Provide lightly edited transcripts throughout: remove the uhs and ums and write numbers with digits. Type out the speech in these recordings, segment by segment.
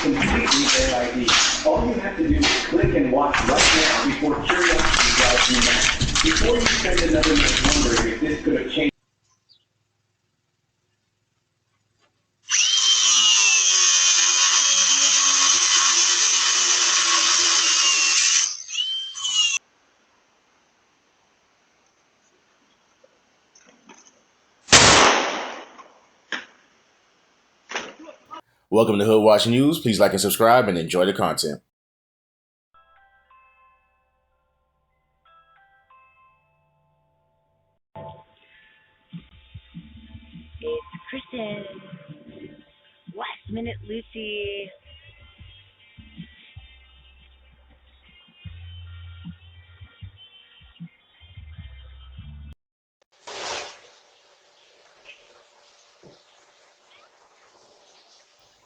completely AID. All you have to do is click and watch right now before curiosity drives you mad. Before you spend another minute wondering if this could have changed. Welcome to Hood Watch News. Please like and subscribe and enjoy the content. It's Kristen. Last Minute Lucy.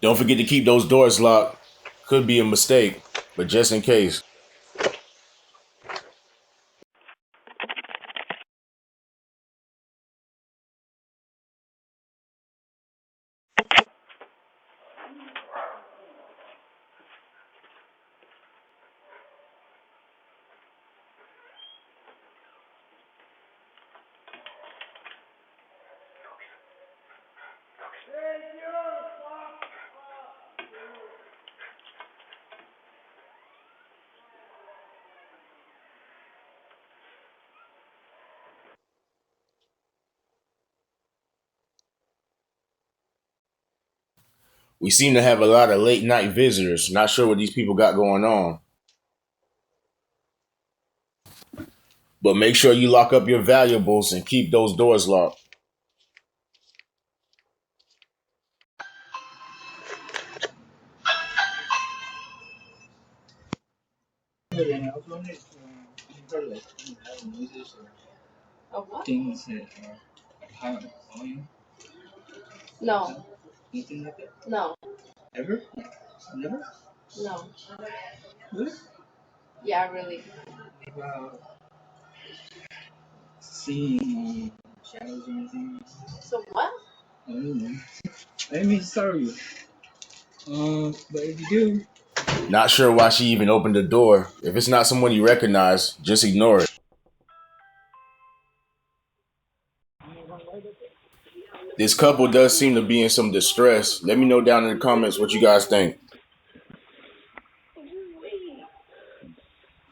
Don't forget to keep those doors locked. Could be a mistake, but just in case. We seem to have a lot of late night visitors. Not sure what these people got going on. But make sure you lock up your valuables and keep those doors locked. Of what? Things that are high volume? No. Anything like that? No. Ever? Never? No. Really? Yeah, really. What about seeing shadows or anything? So what? I don't know. I mean, sorry. But if you do. Not sure why she even opened the door. If it's not someone you recognize, just ignore it. This couple does seem to be in some distress. Let me know down in the comments what you guys think.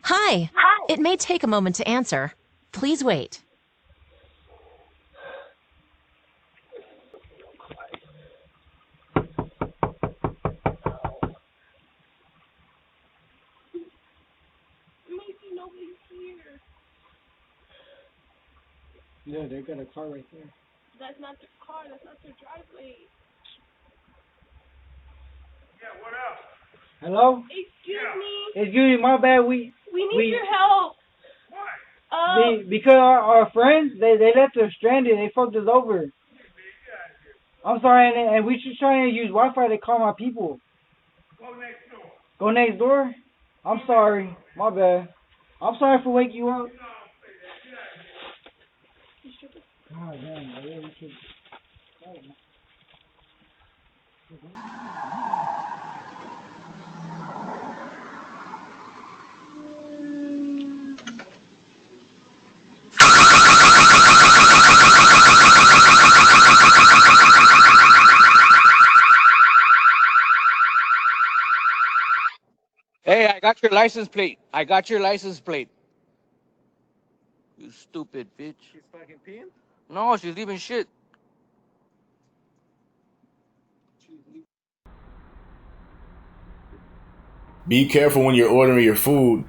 Hi. It may take a moment to answer. Please wait. Yeah, they got a car right there. That's not the car. That's not the driveway. Yeah, what up? Hello? Excuse me. Excuse me, my bad. We need your help. What? Because our friends, they left us stranded. They fucked us over. I'm sorry, and we just trying to use Wi-Fi to call my people. Go next door. Go next door? I'm sorry. My bad. I'm sorry for waking you up. God damn, I really should. Hey, I got your license plate. I got your license plate. You stupid bitch. She's fucking peeing? No, she's leaving shit. Be careful when you're ordering your food.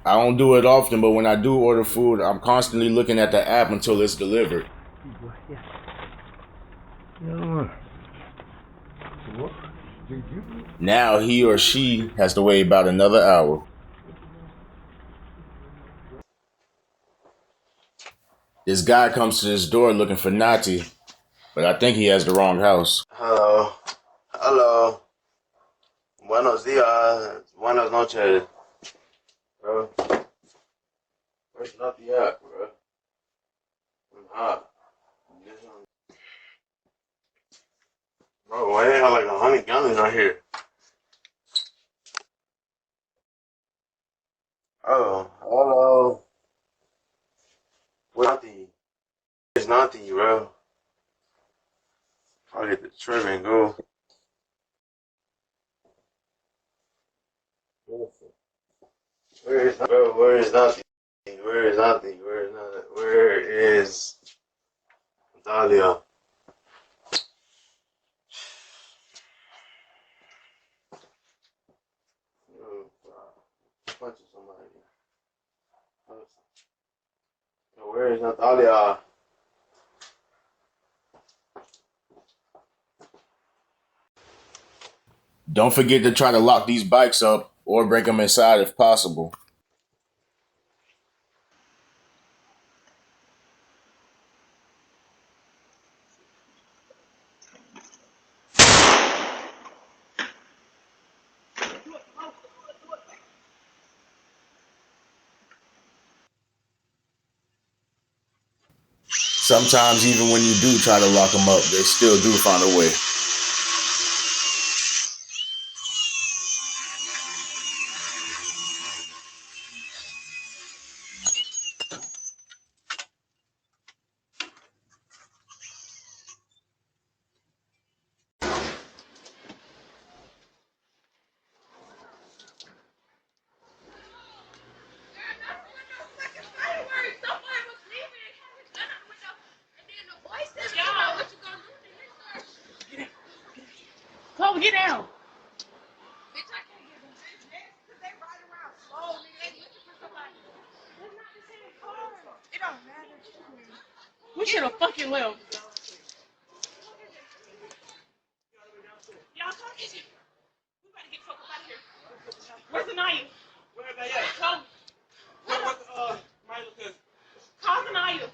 I don't do it often, but when I do order food, I'm constantly looking at the app until it's delivered. Now he or she has to wait about another hour. This guy comes to this door looking for Nati, but I think he has the wrong house. Hello. Hello. Buenos días. Buenas noches. Bro. Where's Nati at, bro? I'm hot. Bro, why they got like 100 gallons right here? Oh, hello. Where's Nati? Where's Nati, bro? I'll get the trim and go. Where is bro? Where is Nati? Where is Nati? Where is Nati? Where is Dahlia? Oh, punching somebody. Where is Natalia? Don't forget to try to lock these bikes up or break them inside if possible. Sometimes even when you do try to lock them up, they still do find a way. Chloe, get down. We should have fucking left. Y'all talking? We better get fuck up out of here. Where's the knife? Where they at? Chloe. What's my little cousin? Call the knife.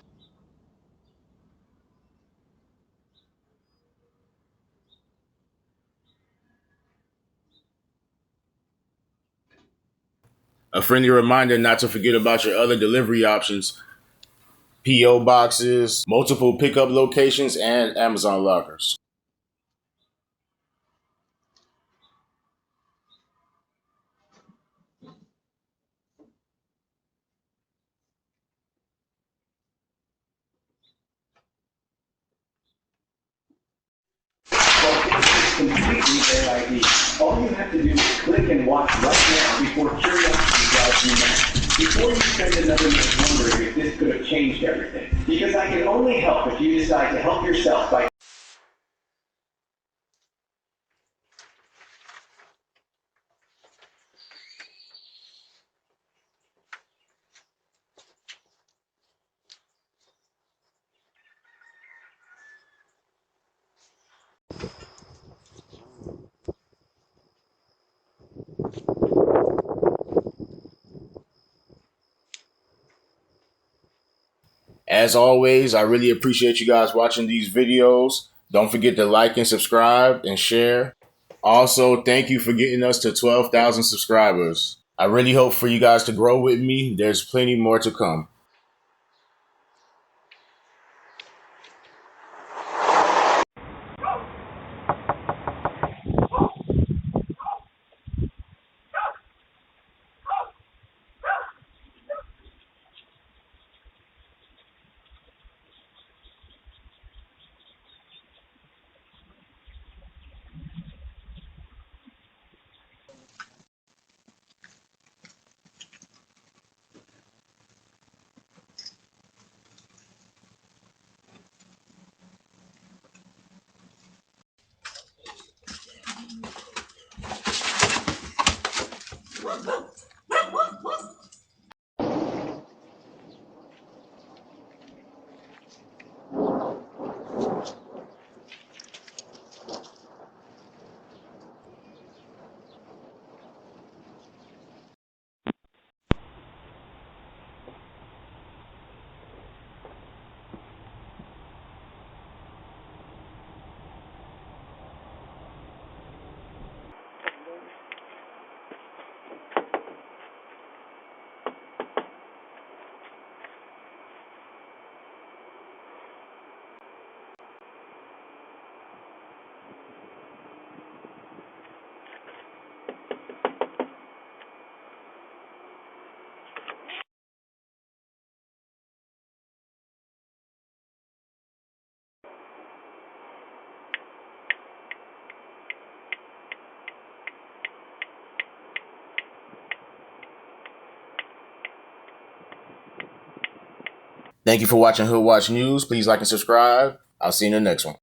A friendly reminder not to forget about your other delivery options: P.O. boxes, multiple pickup locations, and Amazon lockers. Well, it's completely their idea. All you have to do is click and watch right now before curiosity drives you mad. Before you spend another minute wondering if this could have changed everything. Because I can only help if you decide to help yourself by As always, I really appreciate you guys watching these videos. Don't forget to like and subscribe and share. Also, thank you for getting us to 12,000 subscribers. I really hope for you guys to grow with me. There's plenty more to come. Thank you for watching Hood Watch News. Please like and subscribe. I'll see you in the next one.